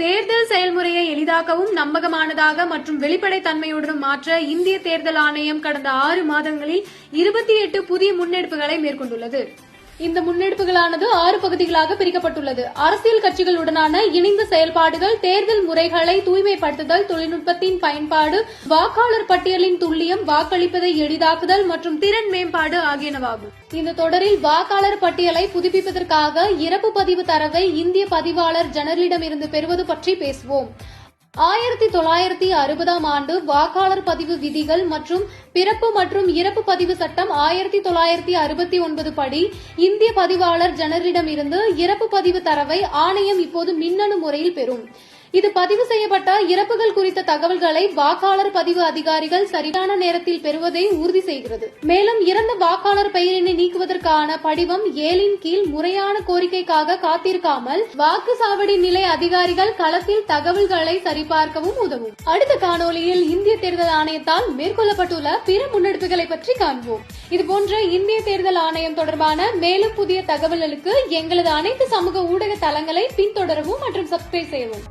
தேர்தல் செயல்முறையை எளிதாக்கவும் நம்பகமானதாக மற்றும் வெளிப்படைத்தன்மையுடன் மாற்ற இந்திய தேர்தல் ஆணையம் கடந்த 6 மாதங்களில் 28 புதிய முன்னெடுப்புகளை மேற்கொண்டுள்ளது. இந்த முன்னெடுப்புகளானது 6 பகுதிகளாக பிரிக்கப்பட்டுள்ளது. அரசியல் கட்சிகளுடனான இணைந்த செயல்பாடுகள், தேர்தல் முறைகளை தூய்மைப்படுத்துதல், தொழில்நுட்பத்தின் பயன்பாடு, வாக்காளர் பட்டியலின் துல்லியம், வாக்களிப்பதை எளிதாக்குதல் மற்றும் திறன் மேம்பாடு ஆகியனவாகும். இந்த தொடரில் வாக்காளர் பட்டியலை புதுப்பிப்பதற்காக இறப்பு பதிவு தரவை இந்திய பதிவாளர் ஜெனரலிடமிருந்து பெறுவது பற்றி பேசுவோம். 1960ஆம் ஆண்டு வாக்காளர் பதிவு விதிகள் மற்றும் பிறப்பு மற்றும் இறப்பு பதிவு சட்டம் 1969 படி இந்திய பதிவாளர் ஜெனரலிடமிருந்து இறப்பு பதிவு தரவை ஆணையம் இப்போது மின்னணு முறையில் பெறும். இது பதிவு செய்யப்பட்ட இறப்புகள் குறித்த தகவல்களை வாக்காளர் பதிவு அதிகாரிகள் சரியான நேரத்தில் பெறுவதை உறுதி செய்கிறது. மேலும் இறந்த வாக்காளர் பெயரினை நீக்குவதற்கான படிவம் 7 கீழ் முறையான கோரிக்கைக்காக காத்திருக்காமல் வாக்குச்சாவடி நிலை அதிகாரிகள் களத்தில் தகவல்களை சரிபார்க்கவும் உதவும். அடுத்த காணொலியில் இந்திய தேர்தல் ஆணையத்தால் மேற்கொள்ளப்பட்டுள்ள பிற முன்னெடுப்புகளை பற்றி காண்போம். இதுபோன்ற இந்திய தேர்தல் ஆணையம் தொடர்பான மேலும் புதிய தகவல்களுக்கு எங்களது அனைத்து சமூக ஊடக தளங்களை பின்தொடரவும் மற்றும் சப்ஸ்கிரைப் செய்யவும்.